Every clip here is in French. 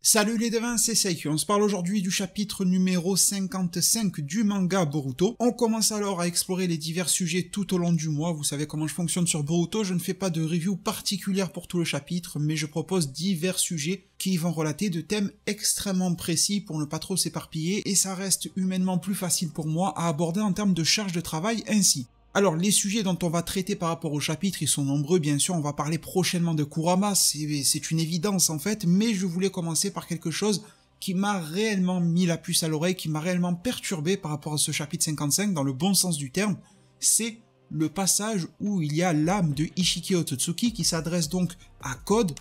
Salut les devins, c'est Seiki. On se parle aujourd'hui du chapitre numéro 55 du manga Boruto. On commence alors à explorer les divers sujets tout au long du mois. Vous savez comment je fonctionne sur Boruto, je ne fais pas de review particulière pour tout le chapitre, mais je propose divers sujets qui vont relater de thèmes extrêmement précis pour ne pas trop s'éparpiller, et ça reste humainement plus facile pour moi à aborder en termes de charge de travail ainsi. Alors, les sujets dont on va traiter par rapport au chapitre, ils sont nombreux, bien sûr, on va parler prochainement de Kurama, c'est une évidence en fait, mais je voulais commencer par quelque chose qui m'a réellement mis la puce à l'oreille, qui m'a réellement perturbé par rapport à ce chapitre 55, dans le bon sens du terme, c'est le passage où il y a l'âme de Ishiki Otsutsuki qui s'adresse donc à Code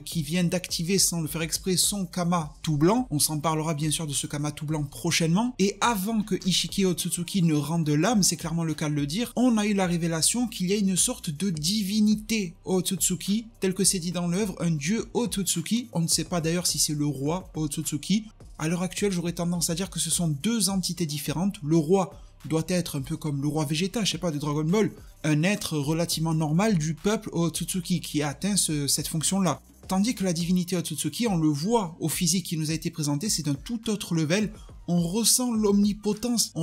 qui vient d'activer sans le faire exprès son Kama tout blanc. On s'en parlera bien sûr de ce Kama tout blanc prochainement. Et avant que Ishiki Otsutsuki ne rende l'âme, c'est clairement le cas de le dire, on a eu la révélation qu'il y a une sorte de divinité Otsutsuki, tel que c'est dit dans l'œuvre, un dieu Otsutsuki. On ne sait pas d'ailleurs si c'est le roi Otsutsuki. À l'heure actuelle, j'aurais tendance à dire que ce sont deux entités différentes. Le roi doit être un peu comme le roi Vegeta, je sais pas, de Dragon Ball, un être relativement normal du peuple Otsutsuki qui a atteint cette fonction-là. Tandis que la divinité Otsutsuki, on le voit au physique qui nous a été présenté, c'est d'un tout autre level. On ressent l'omnipotence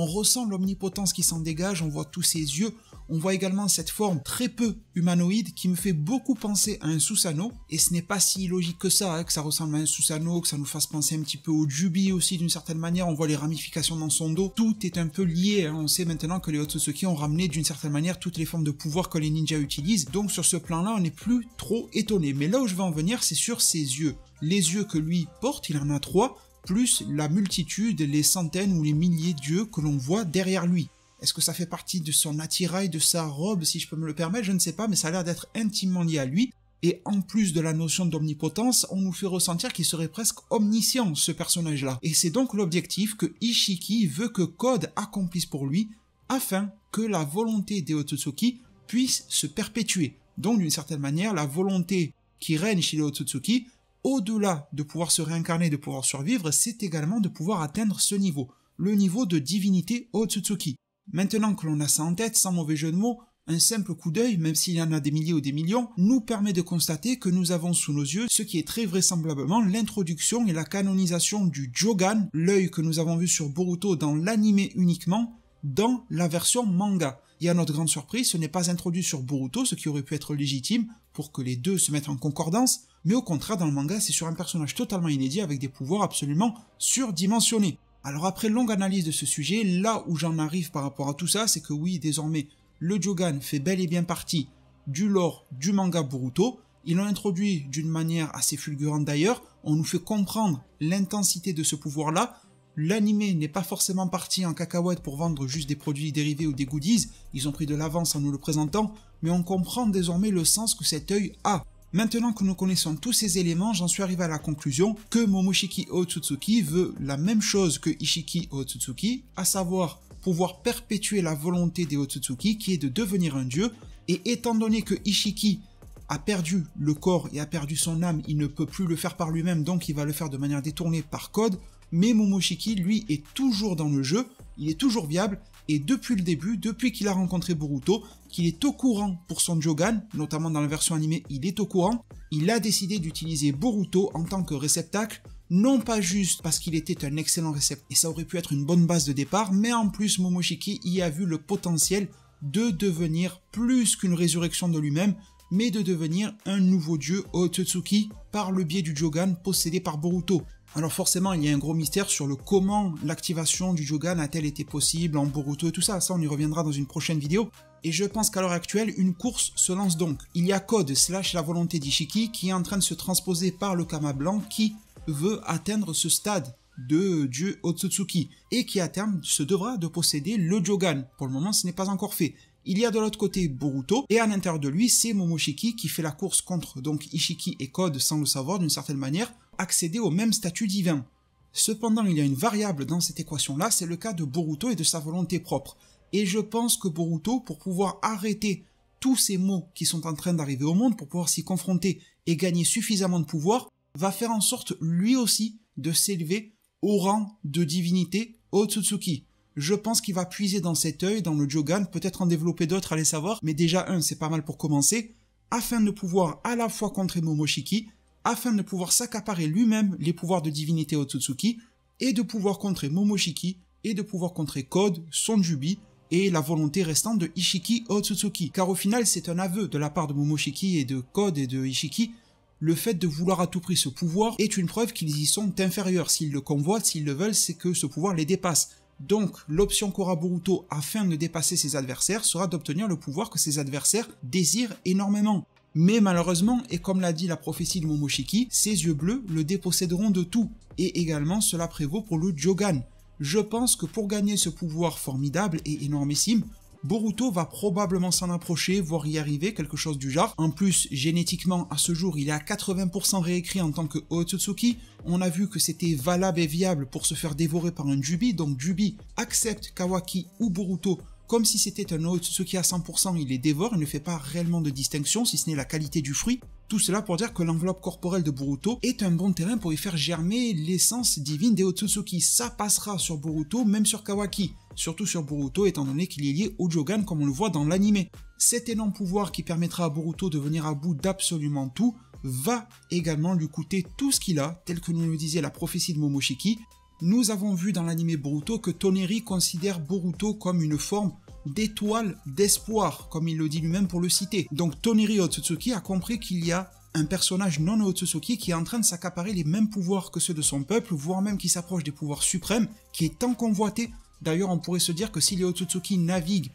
qui s'en dégage, on voit tous ses yeux, on voit également cette forme très peu humanoïde qui me fait beaucoup penser à un Susanoo, et ce n'est pas si illogique que ça, que ça ressemble à un Susanoo, que ça nous fasse penser un petit peu au Jubi aussi d'une certaine manière, on voit les ramifications dans son dos, tout est un peu lié, on sait maintenant que les Otsutsuki ont ramené d'une certaine manière toutes les formes de pouvoir que les ninjas utilisent, donc sur ce plan-là on n'est plus trop étonné, mais là où je vais en venir c'est sur ses yeux. Les yeux que lui porte, il en a 3, plus la multitude, les centaines ou les milliers d'yeux que l'on voit derrière lui. Est-ce que ça fait partie de son attirail, de sa robe, si je peux me le permettre? Je ne sais pas, mais ça a l'air d'être intimement lié à lui. Et en plus de la notion d'omnipotence, on nous fait ressentir qu'il serait presque omniscient, ce personnage-là. Et c'est donc l'objectif que Ishiki veut que Code accomplisse pour lui, afin que la volonté des Otsutsuki puisse se perpétuer. Donc d'une certaine manière, la volonté qui règne chez les Otsutsuki, au-delà de pouvoir se réincarner, de pouvoir survivre, c'est également de pouvoir atteindre ce niveau, le niveau de divinité Otsutsuki. Maintenant que l'on a ça en tête, sans mauvais jeu de mots, un simple coup d'œil, même s'il y en a des milliers ou des millions, nous permet de constater que nous avons sous nos yeux ce qui est très vraisemblablement l'introduction et la canonisation du Jogan, l'œil que nous avons vu sur Boruto dans l'anime uniquement, dans la version manga. Et à notre grande surprise, ce n'est pas introduit sur Boruto, ce qui aurait pu être légitime pour que les deux se mettent en concordance, mais au contraire dans le manga c'est sur un personnage totalement inédit avec des pouvoirs absolument surdimensionnés. Alors après longue analyse de ce sujet, là où j'en arrive par rapport à tout ça, c'est que oui, désormais, le Jogan fait bel et bien partie du lore du manga Boruto. Ils l'ont introduit d'une manière assez fulgurante d'ailleurs, on nous fait comprendre l'intensité de ce pouvoir-là. L'anime n'est pas forcément parti en cacahuète pour vendre juste des produits dérivés ou des goodies, ils ont pris de l'avance en nous le présentant, mais on comprend désormais le sens que cet œil a. Maintenant que nous connaissons tous ces éléments, j'en suis arrivé à la conclusion que Momoshiki Otsutsuki veut la même chose que Ishiki Otsutsuki, à savoir pouvoir perpétuer la volonté des Otsutsuki qui est de devenir un dieu, et étant donné que Ishiki a perdu le corps et a perdu son âme, il ne peut plus le faire par lui-même, donc il va le faire de manière détournée par Code, mais Momoshiki, lui, est toujours dans le jeu, il est toujours viable, et depuis le début, depuis qu'il a rencontré Boruto, qu'il est au courant pour son Jogan, notamment dans la version animée, il est au courant, il a décidé d'utiliser Boruto en tant que réceptacle, non pas juste parce qu'il était un excellent réceptacle, et ça aurait pu être une bonne base de départ, mais en plus Momoshiki y a vu le potentiel de devenir plus qu'une résurrection de lui-même, mais de devenir un nouveau dieu Otsutsuki par le biais du Jogan possédé par Boruto. Alors forcément, il y a un gros mystère sur le comment l'activation du Jogan a-t-elle été possible en Boruto et tout ça, on y reviendra dans une prochaine vidéo. Et je pense qu'à l'heure actuelle, une course se lance donc. Il y a Code / la volonté d'Ishiki qui est en train de se transposer par le Kama blanc qui veut atteindre ce stade de dieu Otsutsuki et qui à terme se devra de posséder le Jogan. Pour le moment, ce n'est pas encore fait. Il y a de l'autre côté Boruto, et à l'intérieur de lui, c'est Momoshiki qui fait la course contre donc Ishiki et Code sans le savoir d'une certaine manière, accéder au même statut divin. Cependant, il y a une variable dans cette équation-là, c'est le cas de Boruto et de sa volonté propre. Et je pense que Boruto, pour pouvoir arrêter tous ces maux qui sont en train d'arriver au monde, pour pouvoir s'y confronter et gagner suffisamment de pouvoir, va faire en sorte lui aussi de s'élever au rang de divinité Otsutsuki. Je pense qu'il va puiser dans cet œil, dans le Jogan, peut-être en développer d'autres, allez savoir, mais déjà c'est pas mal pour commencer, afin de pouvoir à la fois contrer Momoshiki, afin de pouvoir s'accaparer lui-même les pouvoirs de divinité Otsutsuki et de pouvoir contrer Momoshiki et de pouvoir contrer Code, son Jubi et la volonté restante de Ishiki Otsutsuki. Car au final, c'est un aveu de la part de Momoshiki et de Code et de Ishiki. Le fait de vouloir à tout prix ce pouvoir est une preuve qu'ils y sont inférieurs. S'ils le convoitent, s'ils le veulent, c'est que ce pouvoir les dépasse. Donc, l'option qu'aura Boruto afin de dépasser ses adversaires sera d'obtenir le pouvoir que ses adversaires désirent énormément. Mais malheureusement, et comme l'a dit la prophétie de Momoshiki, ses yeux bleus le déposséderont de tout. Et également, cela prévaut pour le Jogan. Je pense que pour gagner ce pouvoir formidable et énormissime, Boruto va probablement s'en approcher, voire y arriver, quelque chose du genre. En plus, génétiquement, à ce jour, il est à 80% réécrit en tant que Otsutsuki. On a vu que c'était valable et viable pour se faire dévorer par un Jubi, donc Jubi accepte Kawaki ou Boruto comme si c'était un Otsutsuki à 100%, il les dévore, il ne fait pas réellement de distinction, si ce n'est la qualité du fruit. Tout cela pour dire que l'enveloppe corporelle de Boruto est un bon terrain pour y faire germer l'essence divine des Otsutsuki. Ça passera sur Boruto, même sur Kawaki. Surtout sur Boruto, étant donné qu'il est lié au Jogan comme on le voit dans l'anime. Cet énorme pouvoir qui permettra à Boruto de venir à bout d'absolument tout, va également lui coûter tout ce qu'il a, tel que nous le disait la prophétie de Momoshiki. Nous avons vu dans l'anime Boruto que Toneri considère Boruto comme une forme d'étoile d'espoir, comme il le dit lui-même pour le citer. Donc Toneri Otsutsuki a compris qu'il y a un personnage non Otsutsuki qui est en train de s'accaparer les mêmes pouvoirs que ceux de son peuple, voire même qui s'approche des pouvoirs suprêmes, qui est tant convoité. D'ailleurs, on pourrait se dire que si les Otsutsuki naviguent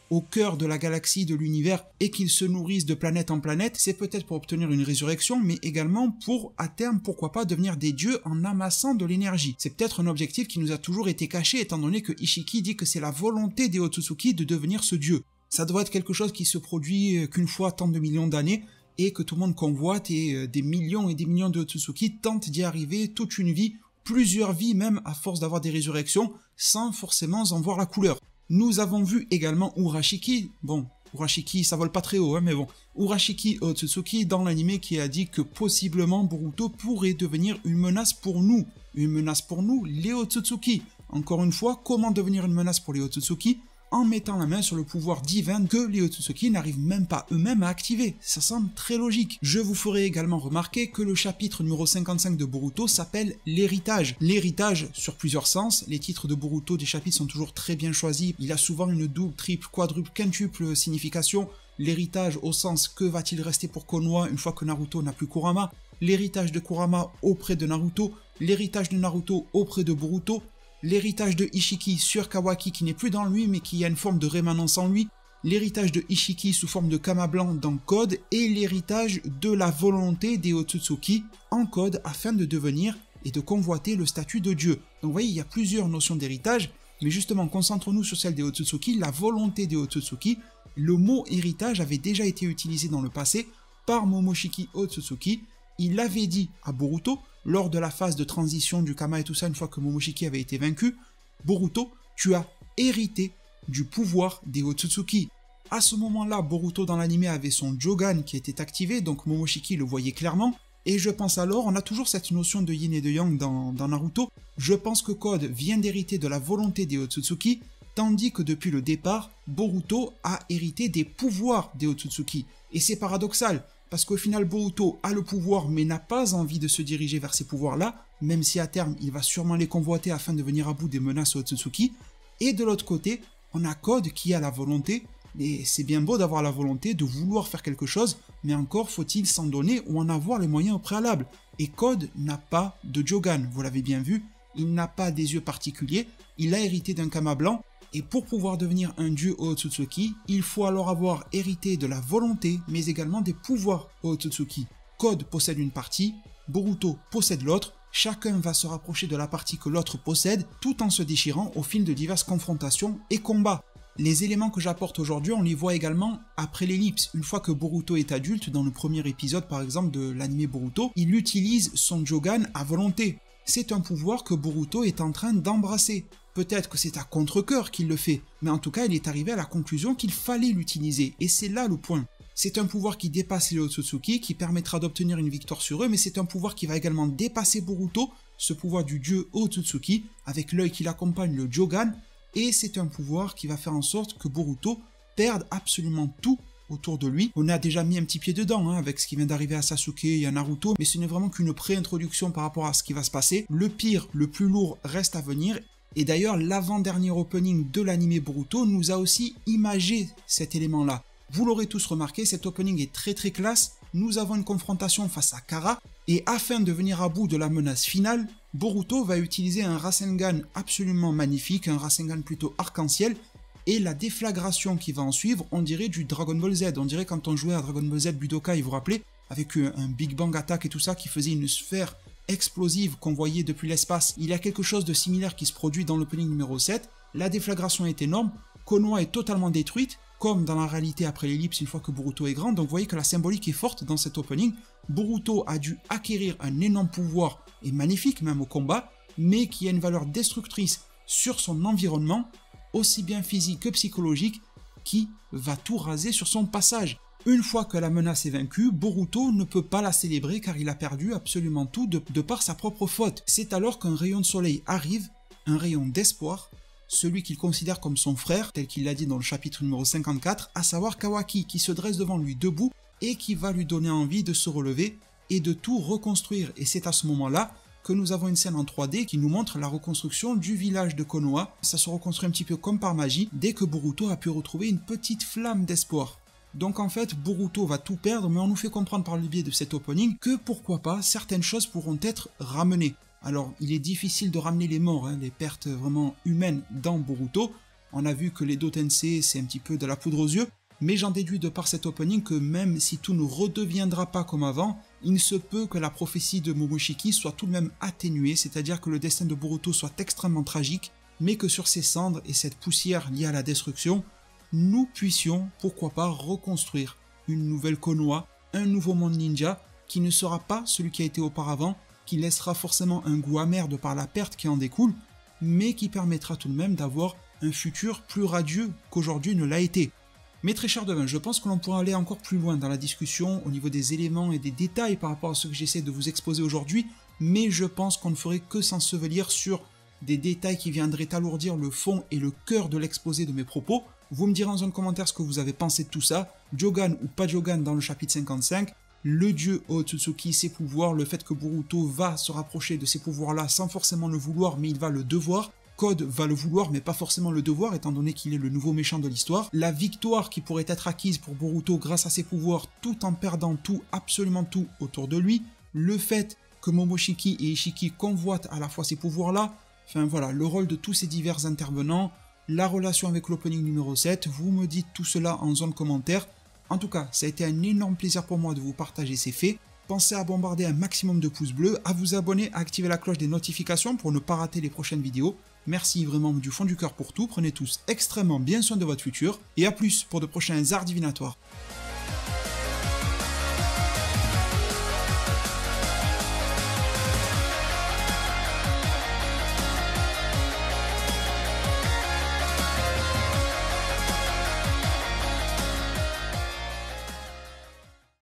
au cœur de la galaxie, de l'univers, et qu'ils se nourrissent de planète en planète, c'est peut-être pour obtenir une résurrection, mais également pour, à terme, pourquoi pas, devenir des dieux en amassant de l'énergie. C'est peut-être un objectif qui nous a toujours été caché, étant donné que Ishiki dit que c'est la volonté des Otsutsuki de devenir ce dieu. Ça doit être quelque chose qui se produit qu'une fois tant de millions d'années, et que tout le monde convoite, et des millions de Otsutsuki tentent d'y arriver toute une vie, plusieurs vies même, à force d'avoir des résurrections, sans forcément en voir la couleur. Nous avons vu également Urashiki, bon, Urashiki ça vole pas très haut, hein, mais bon, Urashiki Otsutsuki dans l'anime qui a dit que possiblement Boruto pourrait devenir une menace pour nous. Une menace pour nous, les Otsutsuki. Encore une fois, comment devenir une menace pour les Otsutsuki? En mettant la main sur le pouvoir divin que les Otsutsuki n'arrivent même pas eux-mêmes à activer. Ça semble très logique. Je vous ferai également remarquer que le chapitre numéro 55 de Boruto s'appelle l'héritage. L'héritage sur plusieurs sens. Les titres de Boruto des chapitres sont toujours très bien choisis. Il a souvent une double, triple, quadruple, quintuple signification. L'héritage au sens que va-t-il rester pour Konoha une fois que Naruto n'a plus Kurama. L'héritage de Kurama auprès de Naruto. L'héritage de Naruto auprès de Boruto. L'héritage de Ishiki sur Kawaki qui n'est plus dans lui mais qui a une forme de rémanence en lui, l'héritage de Ishiki sous forme de Kama blanc dans Code et l'héritage de la volonté des Otsutsuki en Code afin de devenir et de convoiter le statut de Dieu. Donc vous voyez, il y a plusieurs notions d'héritage, mais justement concentrons-nous sur celle des Otsutsuki, la volonté des Otsutsuki. Le mot héritage avait déjà été utilisé dans le passé par Momoshiki Otsutsuki. Il avait dit à Boruto, lors de la phase de transition du Kama et tout ça, une fois que Momoshiki avait été vaincu, Boruto, tu as hérité du pouvoir des Otsutsuki. À ce moment-là, Boruto dans l'anime avait son Jogan qui était activé, donc Momoshiki le voyait clairement, et je pense alors, on a toujours cette notion de yin et de yang dans Naruto, je pense que Code vient d'hériter de la volonté des Otsutsuki, tandis que depuis le départ, Boruto a hérité des pouvoirs des Otsutsuki. Et c'est paradoxal, parce qu'au final Boruto a le pouvoir mais n'a pas envie de se diriger vers ces pouvoirs-là, même si à terme il va sûrement les convoiter afin de venir à bout des menaces aux Otsutsuki. Et de l'autre côté, on a Code qui a la volonté, et c'est bien beau d'avoir la volonté de vouloir faire quelque chose, mais encore faut-il s'en donner ou en avoir les moyens au préalable. Et Code n'a pas de Jogan, vous l'avez bien vu, il n'a pas des yeux particuliers, il a hérité d'un Kama blanc, et pour pouvoir devenir un dieu Otsutsuki, il faut alors avoir hérité de la volonté, mais également des pouvoirs Otsutsuki. Code possède une partie, Boruto possède l'autre, chacun va se rapprocher de la partie que l'autre possède, tout en se déchirant au fil de diverses confrontations et combats. Les éléments que j'apporte aujourd'hui, on les voit également après l'ellipse. Une fois que Boruto est adulte, dans le premier épisode par exemple de l'anime Boruto, il utilise son Jogan à volonté. C'est un pouvoir que Boruto est en train d'embrasser. Peut-être que c'est à contre-cœur qu'il le fait, mais en tout cas il est arrivé à la conclusion qu'il fallait l'utiliser, et c'est là le point. C'est un pouvoir qui dépasse les Otsutsuki, qui permettra d'obtenir une victoire sur eux, mais c'est un pouvoir qui va également dépasser Boruto, ce pouvoir du dieu Otsutsuki, avec l'œil qui l'accompagne, le Jogan, et c'est un pouvoir qui va faire en sorte que Boruto perde absolument tout autour de lui. On a déjà mis un petit pied dedans avec ce qui vient d'arriver à Sasuke et à Naruto, mais ce n'est vraiment qu'une pré-introduction par rapport à ce qui va se passer. Le pire, le plus lourd reste à venir. Et d'ailleurs, l'avant-dernier opening de l'anime Boruto nous a aussi imagé cet élément-là. Vous l'aurez tous remarqué, cet opening est très classe. Nous avons une confrontation face à Kara, et afin de venir à bout de la menace finale, Boruto va utiliser un Rasengan absolument magnifique, un Rasengan plutôt arc-en-ciel, et la déflagration qui va en suivre, on dirait du Dragon Ball Z. On dirait quand on jouait à Dragon Ball Z Budokai, vous vous rappelez, avec un Big Bang Attack et tout ça, qui faisait une sphère explosive qu'on voyait depuis l'espace. Il y a quelque chose de similaire qui se produit dans l'opening numéro 7. La déflagration est énorme, Konoha est totalement détruite, comme dans la réalité après l'ellipse une fois que Boruto est grand. Donc vous voyez que la symbolique est forte dans cet opening. Boruto a dû acquérir un énorme pouvoir, et magnifique même au combat, mais qui a une valeur destructrice sur son environnement, aussi bien physique que psychologique, qui va tout raser sur son passage. Une fois que la menace est vaincue, Boruto ne peut pas la célébrer car il a perdu absolument tout de par sa propre faute. C'est alors qu'un rayon de soleil arrive, un rayon d'espoir, celui qu'il considère comme son frère, tel qu'il l'a dit dans le chapitre numéro 54, à savoir Kawaki, qui se dresse devant lui debout et qui va lui donner envie de se relever et de tout reconstruire. Et c'est à ce moment-là que nous avons une scène en 3D qui nous montre la reconstruction du village de Konoha. Ça se reconstruit un petit peu comme par magie, dès que Boruto a pu retrouver une petite flamme d'espoir. Donc en fait, Boruto va tout perdre, mais on nous fait comprendre par le biais de cet opening que pourquoi pas, certaines choses pourront être ramenées. Alors, il est difficile de ramener les morts, les pertes vraiment humaines dans Boruto. On a vu que les Dotensei, c'est un petit peu de la poudre aux yeux, mais j'en déduis de par cet opening que même si tout ne redeviendra pas comme avant, il se peut que la prophétie de Momoshiki soit tout de même atténuée, c'est-à-dire que le destin de Boruto soit extrêmement tragique, mais que sur ces cendres et cette poussière liée à la destruction, nous puissions, pourquoi pas, reconstruire une nouvelle Konoha, un nouveau monde ninja, qui ne sera pas celui qui a été auparavant, qui laissera forcément un goût amer de par la perte qui en découle, mais qui permettra tout de même d'avoir un futur plus radieux qu'aujourd'hui ne l'a été. Mais très cher Devin, je pense que l'on pourra aller encore plus loin dans la discussion au niveau des éléments et des détails par rapport à ce que j'essaie de vous exposer aujourd'hui, mais je pense qu'on ne ferait que s'ensevelir sur des détails qui viendraient alourdir le fond et le cœur de l'exposé de mes propos. Vous me direz en zone commentaire ce que vous avez pensé de tout ça, Jogan ou pas Jogan dans le chapitre 55, le dieu Otsutsuki, ses pouvoirs, le fait que Boruto va se rapprocher de ces pouvoirs-là sans forcément le vouloir, mais il va le devoir. Code va le vouloir, mais pas forcément le devoir, étant donné qu'il est le nouveau méchant de l'histoire. La victoire qui pourrait être acquise pour Boruto grâce à ses pouvoirs, tout en perdant tout, absolument tout autour de lui. Le fait que Momoshiki et Ishiki convoitent à la fois ces pouvoirs-là. Enfin voilà, le rôle de tous ces divers intervenants, la relation avec l'opening numéro 7, vous me dites tout cela en zone commentaire. En tout cas, ça a été un énorme plaisir pour moi de vous partager ces faits. Pensez à bombarder un maximum de pouces bleus, à vous abonner, à activer la cloche des notifications pour ne pas rater les prochaines vidéos. Merci vraiment du fond du cœur pour tout, prenez tous extrêmement bien soin de votre futur, et à plus pour de prochains arts divinatoires.